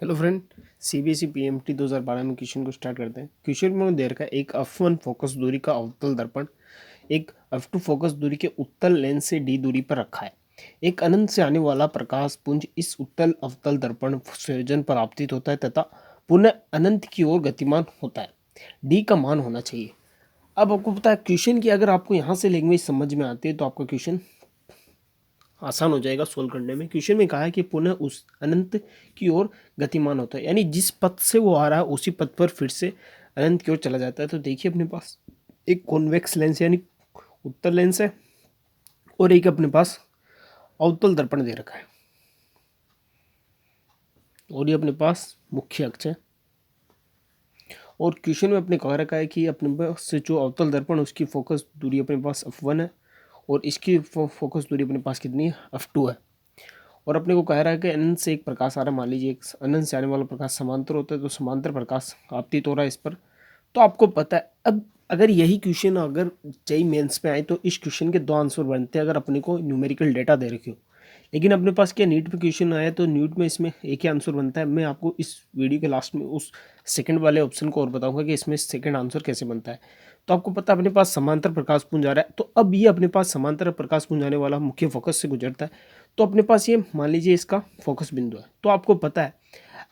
Hello friend, CBSE PMT 2012 में question को start करते हैं। क्वेश्चन में दे रखा है एक f1 फोकस दूरी का अवतल दर्पण एक f2 फोकस दूरी के उत्तल लेंस से d दूरी पर रखा है। एक अनंत से आने वाला प्रकाश पुंज इस उत्तल अवतल दर्पण संयोजन पर आपतित होता है तथा पुनः अनंत की ओर गतिमान होता है। d का मान होना चाहिए। अब आपको पता है क्वेश्चन की अगर आपको यहाँ से लैंग्वेज समझ में आती है तो आपका क्वेश्चन आसान हो जाएगा सोल्व करने में। क्वेश्चन में कहा है कि पुनः उस अनंत की ओर गतिमान होता है, यानी जिस पथ से वो आ रहा है उसी पथ पर फिर से अनंत की ओर चला जाता है। तो देखिए अपने पास एक कॉन्वेक्स लेंस यानी उत्तल लेंस है और एक अपने पास अवतल दर्पण दे रखा है और ये अपने पास मुख्य अक्ष है। और क्वेश्चन में अपने कह रखा है कि अपने पास से जो अवतल दर्पण उसकी फोकस दूरी अपने पास f1 है और इसकी फोकस दूरी अपने पास कितनी है, f2 है। और अपने को कह रहा है कि अनंत से एक प्रकाश आ रहा है। मान लीजिए एक अनंत से आने वाला प्रकाश समांतर होता है तो समांतर प्रकाश आपतित हो रहा है इस पर। तो आपको पता है अब अगर यही क्वेश्चन अगर जेईई मेंस में आए तो इस क्वेश्चन के दो आंसर बनते हैं अगर अपने को न्यूमेरिकल डेटा दे रखे हो। लेकिन अपने पास क्या नीट में क्वेश्चन आया तो नीट में इसमें एक ही आंसर बनता है। मैं आपको इस वीडियो के लास्ट में उस सेकंड वाले ऑप्शन को और बताऊंगा कि इसमें सेकंड आंसर कैसे बनता है। तो आपको पता है अपने पास समांतर प्रकाश पुंज आ रहा है, तो अब ये अपने पास समांतर प्रकाश पुंज आने वाला मुख्य फोकस से गुजरता है। तो अपने पास ये मान लीजिए इसका फोकस बिंदु है। तो आपको पता है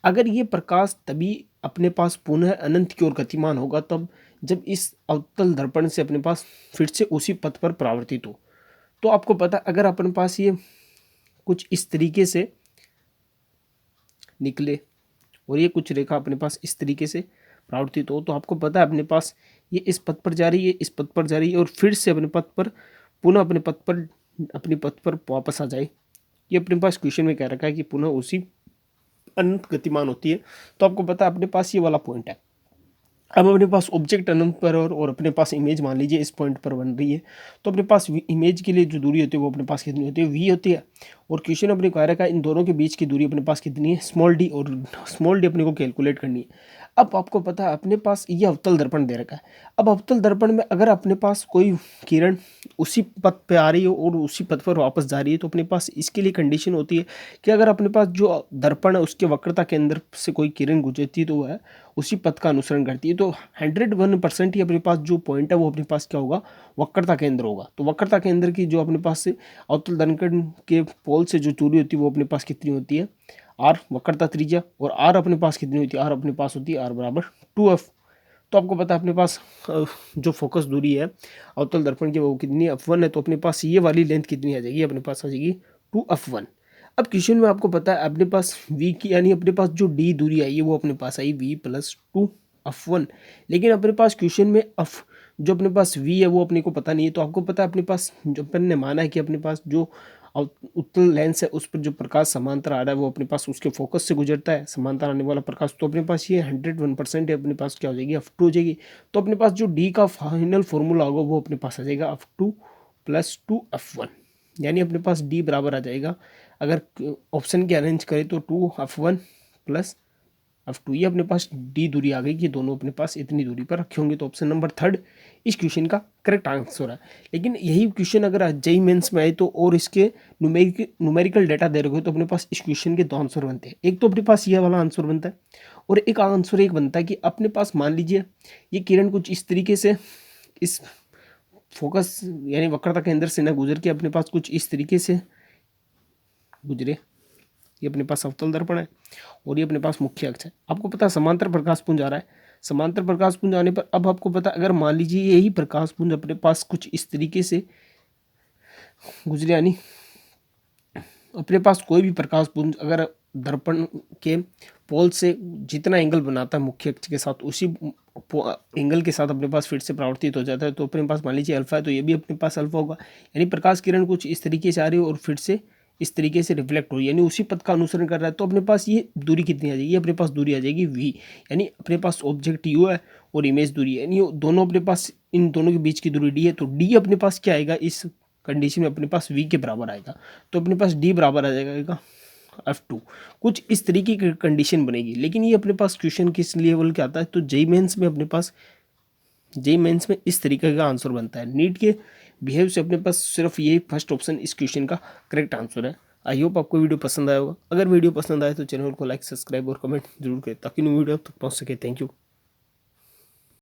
अगर ये प्रकाश तभी अपने पास पुनः अनंत की ओर गतिमान होगा तब जब इस अवतल दर्पण से अपने पास फिर से उसी पथ पर परावर्तित हो। तो आपको पता अगर अपने पास ये कुछ इस तरीके से निकले और ये कुछ रेखा अपने पास इस तरीके से परावर्तित हो तो आपको पता है अपने पास ये इस पथ पर जा रही है, इस पथ पर जा रही है और फिर से अपने पथ पर पुनः अपने पथ पर वापस आ जाए। ये अपने पास क्वेश्चन में कह रखा है कि पुनः उसी अनंत गतिमान होती है। तो आपको पता है अपने पास ये वाला पॉइंट है। अब अपने पास ऑब्जेक्ट अनंत पर और अपने पास इमेज मान लीजिए इस पॉइंट पर बन रही है। तो अपने पास इमेज के लिए जो दूरी होती है वो अपने पास कितनी होती है, वी होती है। और क्वेश्चन अपने कह रखा है इन दोनों के बीच की दूरी अपने पास कितनी है, स्मॉल डी। और स्मॉल डी अपने को कैलकुलेट करनी है। अब आपको पता है अपने पास ये अवतल दर्पण दे रखा है। अब अवतल दर्पण में अगर अपने पास कोई किरण उसी पथ पे आ रही है और उसी पथ पर वापस जा रही है तो अपने पास इसके लिए कंडीशन होती है कि अगर अपने पास जो दर्पण है उसके वक्रता के अंदर से कोई किरण गुजरती है तो वह उसी पथ का अनुसरण करती है। तो 101% ही अपने पास जो पॉइंट है वो अपने पास क्या होगा, वक्रता केंद्र होगा। तो वक्रता केंद्र की जो अपने पास से अवतल दर्पण के पोल से जो दूरी होती है वो अपने पास कितनी होती है, आर वक्रता त्रिज्या। और आर अपने पास कितनी होती है, आर अपने पास होती है आर बराबर 2f। तो आपको पता है अपने पास जो फोकस दूरी है अवतल दर्पण की वो कितनी f1 है। तो अपने पास ये वाली लेंथ कितनी आ जाएगी, अपने पास आ जाएगी 2f1। अब क्वेश्चन में आपको पता है अपने पास v की यानी अपने पास जो d दूरी आई है वो अपने पास आई v प्लस 2f1। लेकिन अपने पास क्वेश्चन में f जो अपने पास v है वो अपने को पता नहीं है। तो आपको पता है अपने पास जो अपन ने माना है कि अपने पास जो उत्तल लेंस है उस पर जो प्रकाश समांतर आ रहा है वो अपने पास उसके फोकस से गुजरता है, समांतर आने वाला प्रकाश। तो अपने पास ये 101% है, अपने पास क्या हो जाएगी, f2 हो जाएगी। तो अपने पास जो d का फाइनल फॉर्मूला होगा वो अपने पास आ जाएगा f2 प्लस 2f1। यानी अपने पास d बराबर आ जाएगा, अगर ऑप्शन के अरेंज करें तो 2f1 प्लस f2। ये अपने पास d दूरी आ गई कि दोनों अपने पास इतनी दूरी पर रखे होंगे। तो ऑप्शन नंबर थर्ड इस क्वेश्चन का करेक्ट आंसर है। लेकिन यही क्वेश्चन अगर जेईई मेंस में आए तो और इसके न्यूमेरिकल डेटा दे रखे हो तो अपने पास इस क्वेश्चन के दो आंसर बनते हैं। एक तो अपने पास ये वाला आंसर बनता है और एक आंसर एक बनता है कि अपने पास मान लीजिए ये किरण कुछ इस तरीके से इस फोकस यानी वक्रता केंद्र से न गुजर के अपने पास कुछ इस तरीके से गुजरे। ये अपने पास अवतल दर्पण है और ये अपने पास मुख्य अक्ष है। आपको पता है समांतर प्रकाश पुंज आ रहा है। समांतर प्रकाश पुंज आने पर अब आपको पता अगर मान लीजिए यही प्रकाश पुंज अपने पास कुछ इस तरीके से गुजरे, यानी अपने पास कोई भी प्रकाश पुंज अगर दर्पण के पोल से जितना एंगल बनाता है मुख्य अक्ष के साथ उसी एंगल के साथ अपने पास फिर से परावर्तित हो जाता है। तो अपने पास मान लीजिए अल्फा है तो ये भी अपने पास अल्फा होगा। यानी प्रकाश किरण कुछ इस तरीके से आ रही है और फिर से इस तरीके से रिफ्लेक्ट हो रही है, यानी उसी पथ का अनुसरण कर रहा है। तो अपने पास ये दूरी कितनी आ जाएगी, अपने पास दूरी आ जाएगी v। यानी अपने पास ऑब्जेक्ट u है और इमेज दूरी है, यानी दोनों अपने पास इन दोनों के बीच की दूरी d है। तो d अपने पास क्या आएगा, इस कंडीशन में अपने पास v के बराबर आएगा। तो अपने पास d बराबर आ जाएगा f2। कुछ इस तरीके की कंडीशन बनेगी। लेकिन ये अपने पास क्वेश्चन किस लेवल के आता है, तो जेईई मेंस में अपने पास जेईई मेंस में इस तरीके का आंसर बनता है। नीट के बिहेव से अपने पास सिर्फ ये फर्स्ट ऑप्शन इस क्वेश्चन का करेक्ट आंसर है। आई होप आपको वीडियो पसंद आया होगा। अगर वीडियो पसंद आए तो चैनल को लाइक, सब्सक्राइब और कमेंट जरूर करें ताकि न्यू वीडियो तक पहुंच सके। Thank you.